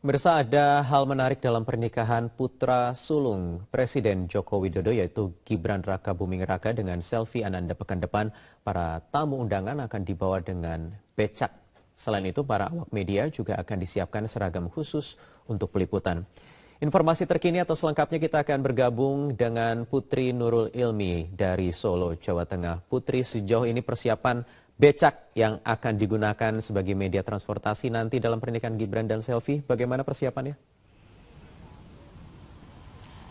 Pemirsa, ada hal menarik dalam pernikahan putra sulung Presiden Joko Widodo yaitu Gibran Rakabuming Raka dengan selfie Ananda pekan depan. Para tamu undangan akan dibawa dengan becak. Selain itu, para awak media juga akan disiapkan seragam khusus untuk peliputan. Informasi terkini atau selengkapnya kita akan bergabung dengan Putri Nurul Ilmi dari Solo, Jawa Tengah. Putri, sejauh ini persiapan becak yang akan digunakan sebagai media transportasi nanti dalam pernikahan Gibran dan selfie, bagaimana persiapannya?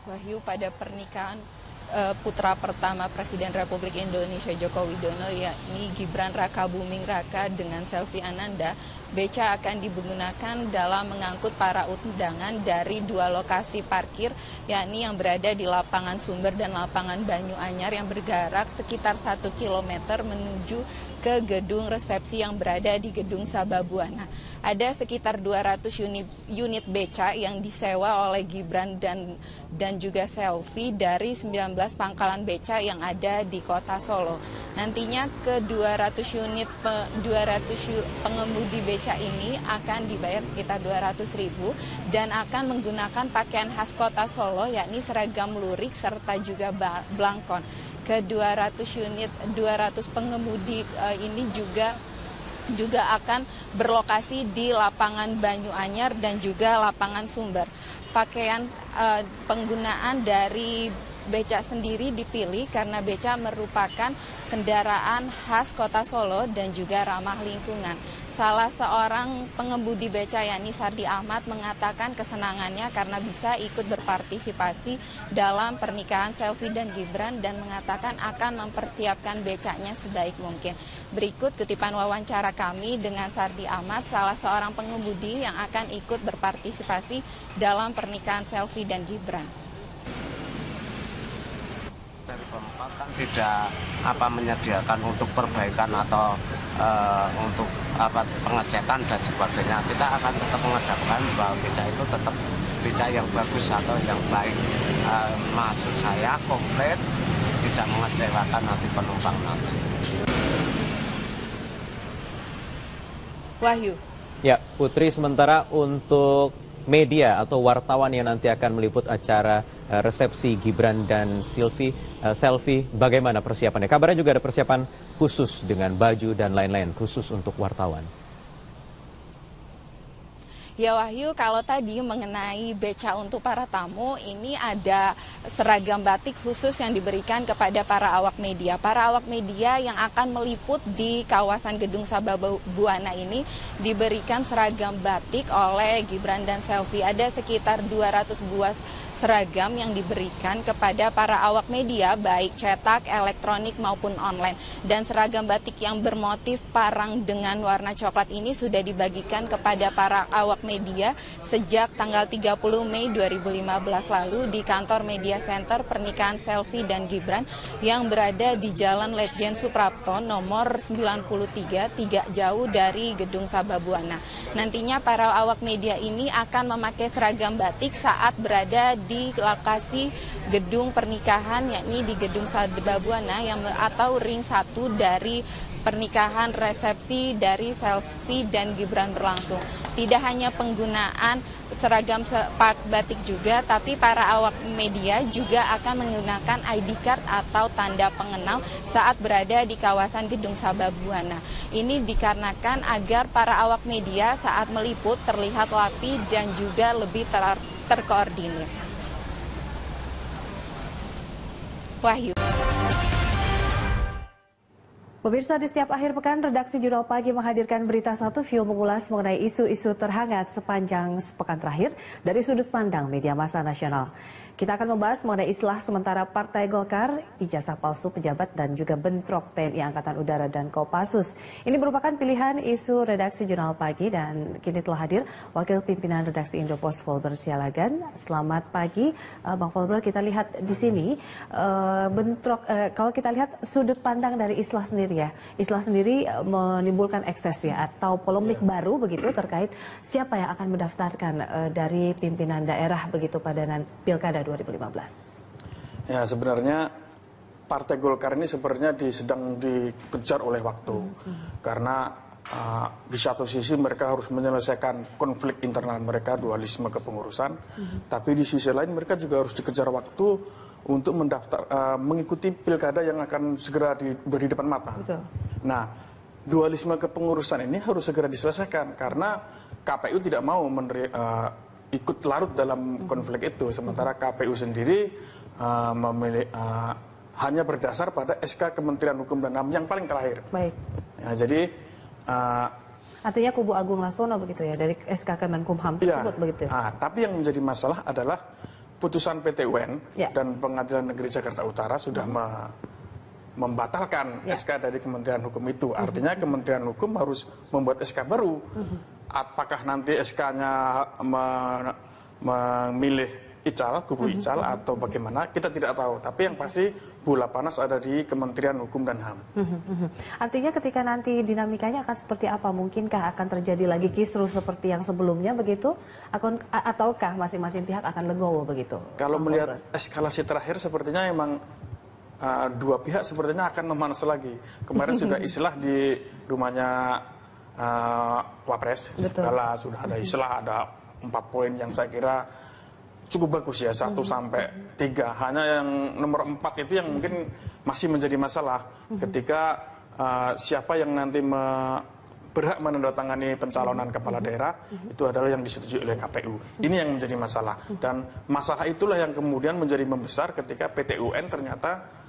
Wahyu, pada pernikahan putra pertama Presiden Republik Indonesia Joko Widodo yakni Gibran Rakabuming Raka dengan selfie Ananda, beca akan digunakan dalam mengangkut para undangan dari dua lokasi parkir, yakni yang berada di lapangan Sumber dan lapangan Banyu Anyar yang berjarak sekitar 1 km menuju ke gedung resepsi yang berada di Gedung Sababwana. Ada sekitar 200 unit beca yang disewa oleh Gibran dan juga selfie dari 19 pangkalan beca yang ada di kota Solo. Nantinya ke 200 pengemudi beca ini akan dibayar sekitar 200.000 dan akan menggunakan pakaian khas kota Solo yakni seragam lurik serta juga blangkon. Ke 200 pengemudi ini juga akan berlokasi di lapangan Banyu Anyar dan juga lapangan Sumber. Pakaian penggunaan dari beca sendiri dipilih karena beca merupakan kendaraan khas kota Solo dan juga ramah lingkungan. Salah seorang pengemudi beca yakni Sardi Ahmad mengatakan kesenangannya karena bisa ikut berpartisipasi dalam pernikahan selfie dan Gibran dan mengatakan akan mempersiapkan becanya sebaik mungkin. Berikut kutipan wawancara kami dengan Sardi Ahmad, salah seorang pengemudi yang akan ikut berpartisipasi dalam pernikahan selfie dan Gibran. Dari Pemkot kan tidak menyediakan untuk perbaikan atau untuk pengecekan dan sebagainya. Kita akan tetap mengadakan bahwa beca itu tetap beca yang bagus atau yang baik. Maksud saya komplit, tidak mengecewakan nanti penumpang nanti. Wahyu. Ya, Putri, sementara untuk media atau wartawan yang nanti akan meliput acara resepsi Gibran dan selfie, bagaimana persiapannya? Kabarnya juga ada persiapan khusus dengan baju dan lain-lain khusus untuk wartawan. Ya Wahyu, kalau tadi mengenai beca untuk para tamu, ini ada seragam batik khusus yang diberikan kepada para awak media. Para awak media yang akan meliput di kawasan Gedung Sababwana ini diberikan seragam batik oleh Gibran dan selfie. Ada sekitar 200 buah seragam yang diberikan kepada para awak media baik cetak, elektronik maupun online. Dan seragam batik yang bermotif parang dengan warna coklat ini sudah dibagikan kepada para awak media sejak tanggal 30 Mei 2015 lalu di kantor Media Center pernikahan selfie dan Gibran yang berada di Jalan Letjen Suprapto nomor 93 tidak jauh dari Gedung Sababwana. Nantinya para awak media ini akan memakai seragam batik saat berada di lokasi gedung pernikahan yakni di Gedung Sababwana atau ring 1 dari pernikahan resepsi dari selfie dan Gibran berlangsung. Tidak hanya penggunaan seragam batik juga, tapi para awak media juga akan menggunakan ID card atau tanda pengenal saat berada di kawasan Gedung Sababwana. Ini dikarenakan agar para awak media saat meliput terlihat rapi dan juga lebih terkoordinir. Wahyu. Pemirsa, di setiap akhir pekan, redaksi Jurnal Pagi menghadirkan berita satu view mengulas mengenai isu-isu terhangat sepanjang sepekan terakhir dari sudut pandang media massa nasional. Kita akan membahas mengenai islah sementara Partai Golkar, ijazah palsu pejabat dan juga bentrok TNI Angkatan Udara dan Kopassus. Ini merupakan pilihan isu redaksi Jurnal Pagi dan kini telah hadir Wakil Pimpinan Redaksi Indopos Volber Sialagan. Selamat pagi, Bang Volber. Kita lihat di sini kalau kita lihat sudut pandang dari islah sendiri ya. Islah sendiri menimbulkan ekses ya atau polemik baru begitu terkait siapa yang akan mendaftarkan dari pimpinan daerah begitu pada Pilkada 2015. Ya, sebenarnya Partai Golkar ini sebenarnya sedang dikejar oleh waktu. Karena di satu sisi mereka harus menyelesaikan konflik internal mereka, dualisme kepengurusan, tapi di sisi lain mereka juga harus dikejar waktu untuk mengikuti pilkada yang akan segera beri depan mata. Betul. Nah, dualisme kepengurusan ini harus segera diselesaikan karena KPU tidak mau ikut larut dalam konflik itu, sementara KPU sendiri hanya berdasar pada SK Kementerian Hukum dan HAM yang paling terakhir. Baik. Ya, jadi artinya kubu Agung Laksono begitu ya, dari SK Kemenkumham tersebut begitu. Tapi yang menjadi masalah adalah putusan PT UN dan Pengadilan Negeri Jakarta Utara sudah membatalkan SK dari Kementerian Hukum itu. Artinya Kementerian Hukum harus membuat SK baru. Apakah nanti SK-nya memilih Ical, kubu Ical atau bagaimana, kita tidak tahu. Tapi yang pasti bola panas ada di Kementerian Hukum dan HAM. Artinya ketika nanti dinamikanya akan seperti apa? Mungkinkah akan terjadi lagi kisruh seperti yang sebelumnya begitu? Ataukah masing-masing pihak akan legowo begitu? Kalau melihat eskalasi terakhir sepertinya memang dua pihak sepertinya akan memanas lagi. Kemarin sudah islah di rumahnya Wapres. Sudah ada islah, ada 4 poin yang saya kira cukup bagus ya, 1 sampai 3. Hanya yang nomor 4 itu yang mungkin masih menjadi masalah ketika siapa yang nanti berhak menandatangani pencalonan kepala daerah itu adalah yang disetujui oleh KPU. Ini yang menjadi masalah, dan masalah itulah yang kemudian menjadi membesar ketika PT UN ternyata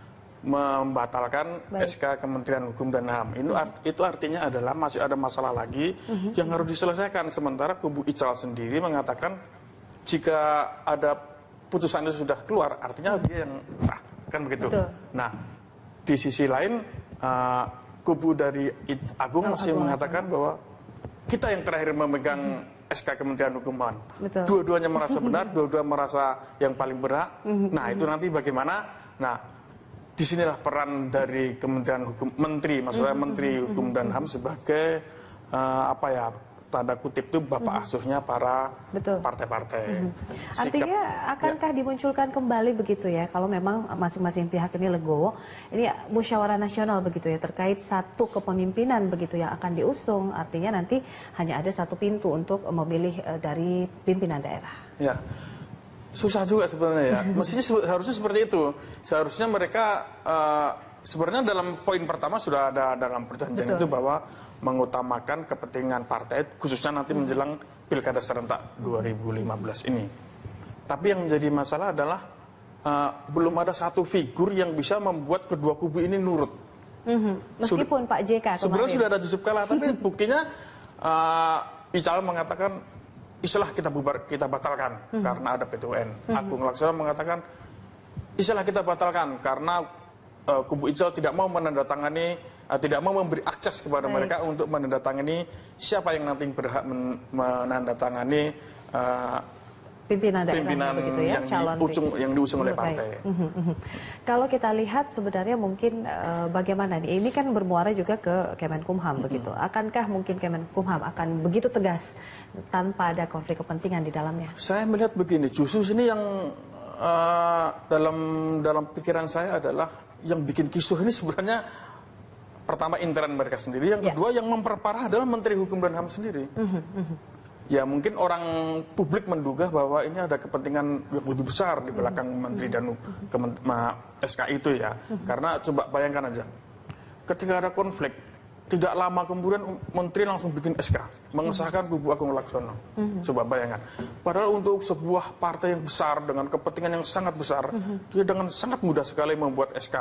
membatalkan SK Kementerian Hukum dan HAM. Itu artinya adalah masih ada masalah lagi yang harus diselesaikan. Sementara kubu Ical sendiri mengatakan jika ada putusan itu sudah keluar, artinya dia yang sah, kan begitu. Betul. Nah, di sisi lain kubu dari Agung masih mengatakan bahwa kita yang terakhir memegang SK Kementerian Hukum dan HAM. Dua-duanya merasa benar, dua-duanya merasa yang paling berhak. Nah, itu nanti bagaimana? Nah, disinilah peran dari Kementerian Hukum, maksudnya Menteri Hukum dan HAM sebagai tanda kutip itu bapak asuhnya para partai-partai. Artinya akankah dimunculkan kembali begitu ya, kalau memang masing-masing pihak ini legowo, ini musyawarah nasional begitu ya, terkait satu kepemimpinan begitu yang akan diusung, artinya nanti hanya ada satu pintu untuk memilih dari pimpinan daerah. Ya, susah juga sebenarnya ya. Mestinya harusnya seperti itu. Seharusnya mereka sebenarnya dalam poin pertama sudah ada dalam perjanjian itu bahwa mengutamakan kepentingan partai, khususnya nanti menjelang Pilkada serentak 2015 ini. Tapi yang menjadi masalah adalah belum ada satu figur yang bisa membuat kedua kubu ini nurut. Meskipun Pak JK kemarin. Sebenarnya sudah ada Yusuf Kala, tapi buktinya Ical mengatakan islah kita batalkan karena ada PT UN. Agung Laksono mengatakan islah kita batalkan karena kubu Ical tidak mau menandatangani, tidak mau memberi akses kepada mereka untuk menandatangani siapa yang nanti berhak menandatangani pimpinan daerah begitu ya, yang diusung oleh partai. Kalau kita lihat sebenarnya mungkin bagaimana nih? Ini kan bermuara juga ke Kemenkumham begitu. Akankah mungkin Kemenkumham akan begitu tegas tanpa ada konflik kepentingan di dalamnya? Saya melihat begini, justru ini yang dalam pikiran saya adalah yang bikin kisruh ini sebenarnya pertama intern mereka sendiri, yang kedua yang memperparah adalah Menteri Hukum dan HAM sendiri. Ya mungkin orang publik menduga bahwa ini ada kepentingan yang lebih besar di belakang Menteri dan SK itu ya. Karena coba bayangkan aja, ketika ada konflik, tidak lama kemudian Menteri langsung bikin SK, mengesahkan kubu Agung Laksono. Coba bayangkan. Padahal untuk sebuah partai yang besar dengan kepentingan yang sangat besar, dia dengan sangat mudah sekali membuat SK.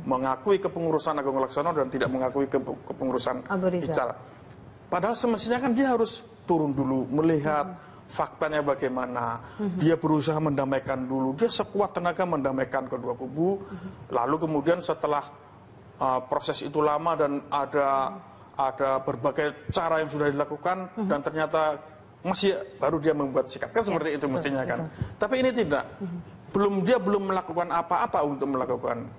Mengakui kepengurusan Agung Laksono dan tidak mengakui kepengurusan Ical. Padahal semestinya kan dia harus turun dulu, melihat faktanya bagaimana. Dia berusaha mendamaikan dulu, dia sekuat tenaga mendamaikan kedua kubu. Lalu kemudian setelah proses itu lama dan ada berbagai cara yang sudah dilakukan dan ternyata masih baru dia membuat sikap. Kan seperti itu mestinya kan. Tapi ini tidak. Dia belum melakukan apa-apa untuk melakukan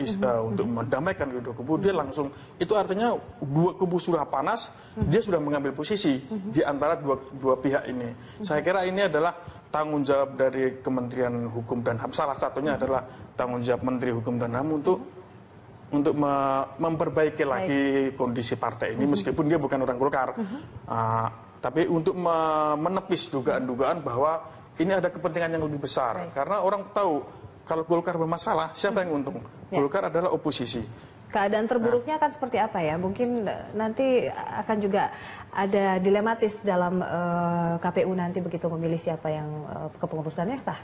untuk mendamaikan kedua kubu, dia langsung, itu artinya dua kubu sudah panas, dia sudah mengambil posisi di antara dua pihak ini. Saya kira ini adalah tanggung jawab dari Kementerian Hukum dan HAM. Salah satunya adalah tanggung jawab Menteri Hukum dan HAM untuk memperbaiki lagi kondisi partai ini, meskipun dia bukan orang Golkar. Tapi untuk menepis dugaan-dugaan bahwa ini ada kepentingan yang lebih besar. Karena orang tahu kalau Golkar bermasalah, siapa yang untung? Golkar adalah oposisi. Keadaan terburuknya akan seperti apa ya? Mungkin nanti akan juga ada dilematis dalam KPU nanti begitu memilih siapa yang kepengurusannya sah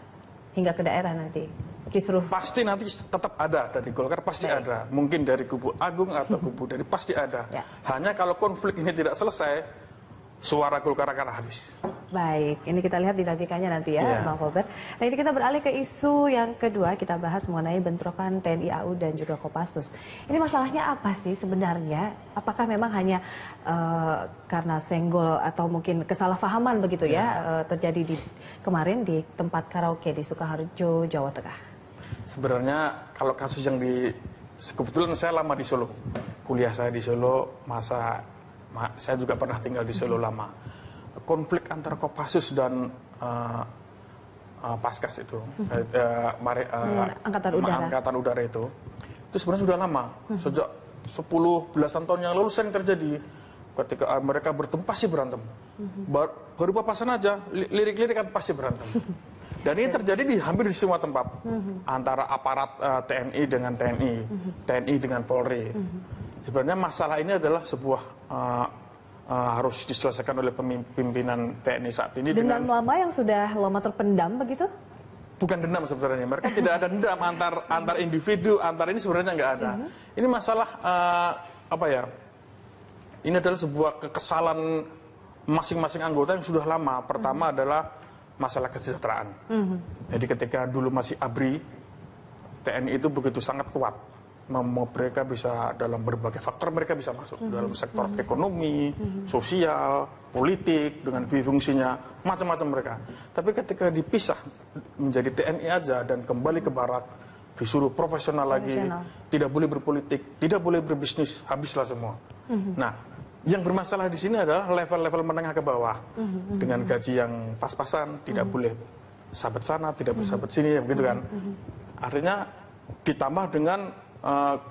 hingga ke daerah nanti. Kisruh. Pasti nanti tetap ada dari Golkar, pasti ada. Mungkin dari kubu Agung atau kubu dari pasti ada. Hanya kalau konflik ini tidak selesai, suara Golkar akan habis. Baik, ini kita lihat dinamikanya nanti ya, Bang Colbert. Nah, ini kita beralih ke isu yang kedua, kita bahas mengenai bentrokan TNI AU dan juga Kopassus. Ini masalahnya apa sih sebenarnya? Apakah memang hanya karena senggol atau mungkin kesalahpahaman begitu ya terjadi kemarin di tempat karaoke di Sukoharjo, Jawa Tengah? Sebenarnya kalau kasus yang kebetulan saya lama di Solo. Kuliah saya di Solo, saya juga pernah tinggal di Solo lama. Konflik antara Kopassus dan Paskas itu, Angkatan Udara itu sebenarnya sudah lama. Sejak 10 belasan tahun yang lalu sering terjadi. Ketika mereka bertemu pasti berantem. Baru papasan aja, lirik-lirik kan pasti berantem. Dan ini terjadi hampir di semua tempat. Antara aparat TNI dengan TNI, TNI dengan Polri. Sebenarnya masalah ini adalah sebuah harus diselesaikan oleh pimpinan TNI saat ini. Dendam lama yang sudah lama terpendam begitu? Bukan dendam sebenarnya. Mereka tidak ada dendam antar individu, antar ini sebenarnya nggak ada. Ini masalah apa ya? Ini adalah sebuah kekesalan masing-masing anggota yang sudah lama. Pertama adalah masalah kesejahteraan. Jadi ketika dulu masih ABRI, TNI itu begitu sangat kuat. Mereka bisa dalam berbagai faktor mereka bisa masuk dalam sektor ekonomi, sosial, politik dengan fungsinya macam-macam mereka. Tapi ketika dipisah menjadi TNI aja dan kembali ke barak, disuruh profesional lagi, tidak boleh berpolitik, tidak boleh berbisnis, habislah semua. Nah, yang bermasalah di sini adalah level-level menengah ke bawah dengan gaji yang pas-pasan, tidak boleh sahabat sana, tidak boleh sahabat sini, begitu kan? Artinya ditambah dengan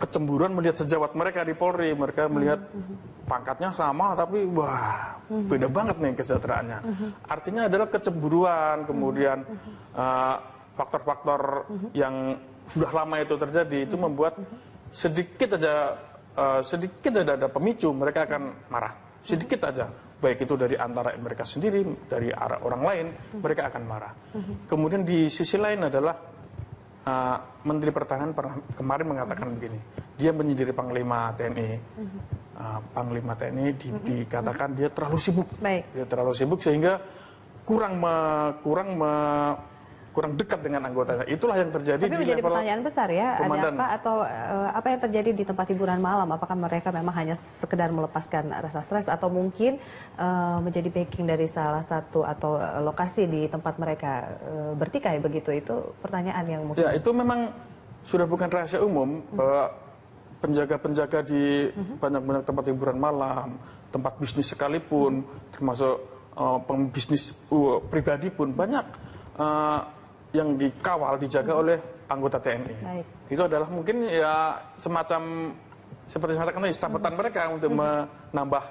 kecemburuan melihat sejawat mereka di Polri. Mereka melihat pangkatnya sama tapi wah beda banget nih kesejahteraannya. Artinya adalah kecemburuan, kemudian faktor-faktor yang sudah lama itu terjadi itu membuat sedikit aja ada pemicu mereka akan marah. Sedikit aja, baik itu dari antara mereka sendiri, dari arah orang lain, mereka akan marah. Kemudian di sisi lain adalah Menteri Pertahanan pernah kemarin mengatakan begini, dia menyendiri Panglima TNI, Panglima TNI dikatakan dia terlalu sibuk, dia terlalu sibuk sehingga kurang dekat dengan anggotanya. Itulah yang terjadi. Tapi di menjadi level pertanyaan besar ya, komandan. ada apa atau apa yang terjadi di tempat hiburan malam? Apakah mereka memang hanya sekedar melepaskan rasa stres atau mungkin menjadi backing dari salah satu atau lokasi di tempat mereka bertikai begitu? Itu pertanyaan yang mungkin. Ya, itu memang sudah bukan rahasia umum bahwa penjaga-penjaga di banyak-banyak tempat hiburan malam, tempat bisnis sekalipun, termasuk pembisnis pribadi pun banyak yang dikawal, dijaga oleh anggota TNI. Baik. Itu adalah mungkin ya semacam seperti saya katakan sabetan mereka untuk menambah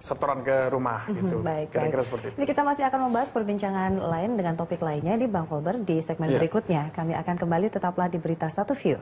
setoran ke rumah gitu. Kira-kira seperti itu. Jadi kita masih akan membahas perbincangan lain dengan topik lainnya di Bang Colbert di segmen berikutnya. Kami akan kembali, tetaplah di Berita Satu View.